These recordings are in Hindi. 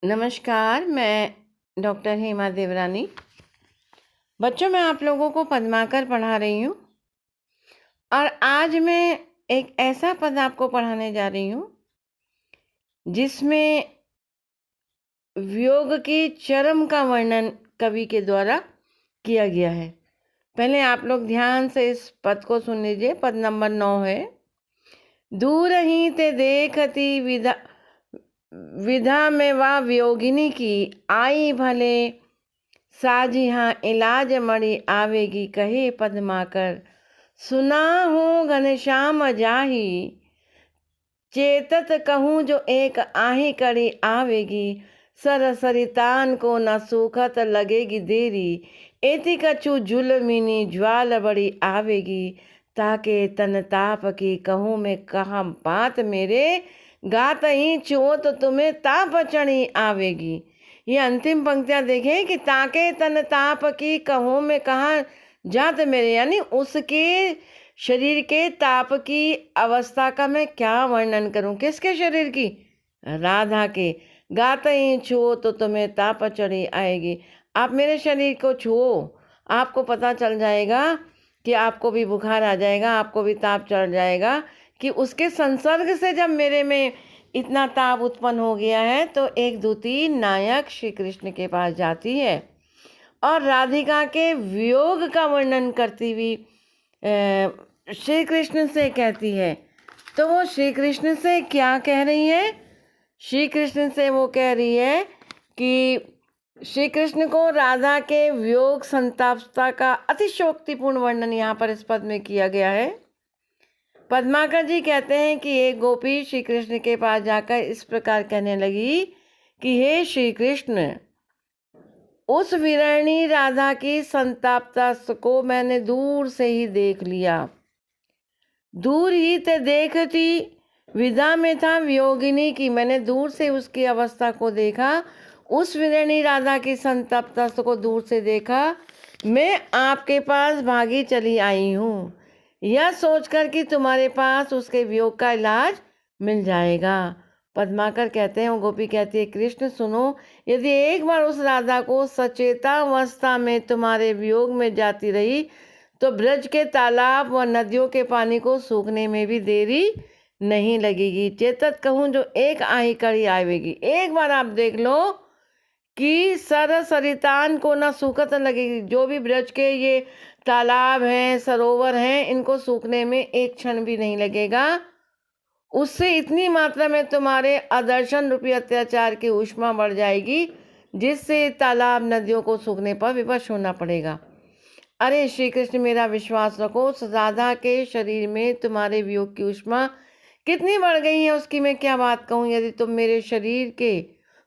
नमस्कार, मैं डॉक्टर हेमा देवरानी। बच्चों, मैं आप लोगों को पद्माकर पढ़ा रही हूँ और आज मैं एक ऐसा पद आपको पढ़ाने जा रही हूँ जिसमें वियोग की चरम का वर्णन कवि के द्वारा किया गया है। पहले आप लोग ध्यान से इस पद को सुन लीजिए। पद नंबर 9 है। दूर ही ते देखती विधा विधा में वा वियोगिनी की आई भले साजी हाँ इलाज मणि आवेगी कहे पद्माकर सुना हो घनश्याम जाही चेतत कहूँ जो एक आही कड़ी आवेगी सर सरितान को न सूखत लगेगी देरी एति कछु जुलमिनी ज्वाल बड़ी आवेगी ताके तन ताप की कहूँ में कहा बात मेरे गात ही चो तो तुम्हें ताप चढ़ी आवेगी। ये अंतिम पंक्तियां देखें कि ताके तन ताप की कहूँ में कहा जात मेरे, यानी उसके शरीर के ताप की अवस्था का मैं क्या वर्णन करूं। किसके शरीर की? राधा के। गाते ही छुओ तो तुम्हें ताप चढ़ी आएगी। आप मेरे शरीर को छुओ, आपको पता चल जाएगा कि आपको भी बुखार आ जाएगा, आपको भी ताप चढ़ जाएगा कि उसके संसर्ग से जब मेरे में इतना ताप उत्पन्न हो गया है। तो एक दूती नायक श्री कृष्ण के पास जाती है और राधिका के वियोग का वर्णन करती हुई श्री कृष्ण से कहती है। तो वो श्री कृष्ण से क्या कह रही है? श्री कृष्ण से वो कह रही है कि श्री कृष्ण को राधा के वियोग संतापता का अतिशयोक्तिपूर्ण वर्णन यहाँ पर इस पद में किया गया है। पद्माकर जी कहते हैं कि एक गोपी श्री कृष्ण के पास जाकर इस प्रकार कहने लगी कि हे श्री कृष्ण, उस विरणी राधा की संतापता को मैंने दूर से ही देख लिया। दूर ही ते देखती विदा में था वियोगिनी की, मैंने दूर से उसकी अवस्था को देखा। उस विरणी राधा की संतप्ता को दूर से देखा। मैं आपके पास भागी चली आई हूँ यह सोचकर कि तुम्हारे पास उसके वियोग का इलाज मिल जाएगा। पद्माकर कहते हैं, वो गोपी कहती है, कृष्ण सुनो, यदि एक बार उस राधा को सचेता अवस्था में तुम्हारे वियोग में जाती रही तो ब्रज के तालाब व नदियों के पानी को सूखने में भी देरी नहीं लगेगी। चेतत कहूँ जो एक आही कड़ी आवेगी। एक बार आप देख लो कि सर सरितान को ना सूखत लगेगी। जो भी ब्रज के ये तालाब हैं, सरोवर हैं, इनको सूखने में एक क्षण भी नहीं लगेगा। उससे इतनी मात्रा में तुम्हारे अदर्शन रूपी अत्याचार की ऊष्मा बढ़ जाएगी जिससे तालाब नदियों को सूखने पर विवश होना पड़ेगा। अरे श्री कृष्ण, मेरा विश्वास रखो, उस राधा के शरीर में तुम्हारे वियोग की ऊष्मा कितनी बढ़ गई है उसकी मैं क्या बात कहूँ। यदि तुम मेरे शरीर के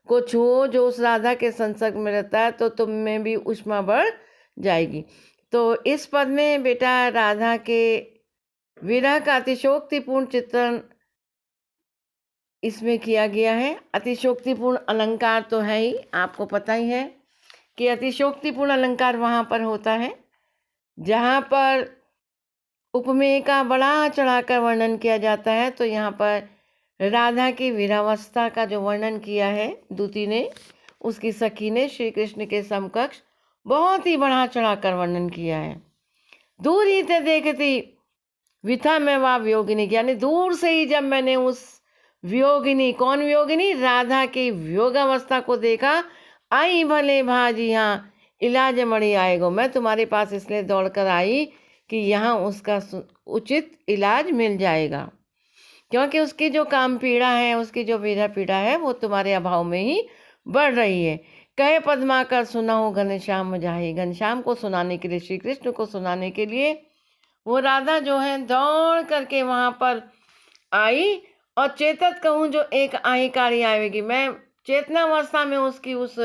को छुओ जो उस राधा के संसर्ग में रहता है तो तुम में भी ऊष्मा बढ़ जाएगी। तो इस पद में बेटा राधा के विरह का अतिशोक्तिपूर्ण चित्रण इसमें किया गया है। अतिशोक्तिपूर्ण अलंकार तो है ही, आपको पता ही है कि अतिशोक्तिपूर्ण अलंकार वहाँ पर होता है जहाँ पर उपमेय का बड़ा चढ़ाकर वर्णन किया जाता है। तो यहाँ पर राधा की वीरावस्था का जो वर्णन किया है दूती ने, उसकी सखी ने श्री कृष्ण के समकक्ष बहुत ही बढ़ा चढ़ाकर वर्णन किया है। दूर ही से देखती विथा में वा वियोगिनी, यानी दूर से ही जब मैंने उस वियोगिनी, कौन वियोगिनी? राधा की वियोगावस्था को देखा। आई भले भाजी हाँ इलाज मणि आएगो, मैं तुम्हारे पास इसलिए दौड़कर आई कि यहाँ उसका उचित इलाज मिल जाएगा, क्योंकि उसकी जो काम पीड़ा है, उसकी जो वीरा पीड़ा है, वो तुम्हारे अभाव में ही बढ़ रही है। कहे पद्माकर सुना हो घनश्याम जाही, घनश्याम को सुनाने के लिए, श्री कृष्ण को सुनाने के लिए वो राधा जो है दौड़ करके वहाँ पर आई। और चेतत कहूँ जो एक आहिकारी आएगी, मैं चेतनावस्था में उसकी उस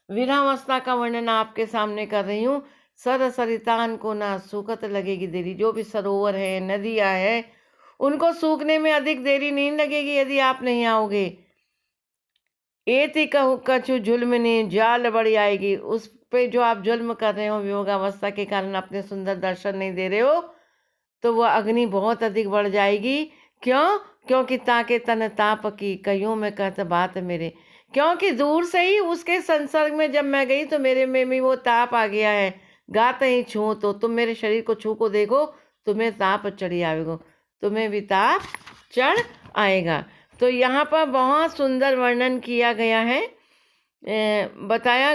विरहावस्था का वर्णन आपके सामने कर रही हूँ। सर सरितान को ना सूखत लगेगी देरी, जो भी सरोवर है, नदियाँ है, उनको सूखने में अधिक देरी नहीं लगेगी यदि आप नहीं आओगे। एति कहूँ कछु जुल्म ने जाल बड़ी आएगी, उस पे जो आप जुल्म कर रहे हो वियोगावस्था के कारण अपने सुंदर दर्शन नहीं दे रहे हो, तो वह अग्नि बहुत अधिक बढ़ जाएगी। क्यों? क्योंकि ताके तन ताप की कईयों में कहत बात मेरे, क्योंकि दूर से ही उसके संसर्ग में जब मैं गई तो मेरे में भी वो ताप आ गया है। गात ही छू तो तुम मेरे शरीर को छू को देखो, तुम्हें ताप चढ़ी आएगो, तुम्हें भी ताप चढ़ आएगा। तो यहाँ पर बहुत सुंदर वर्णन किया गया है, बताया गया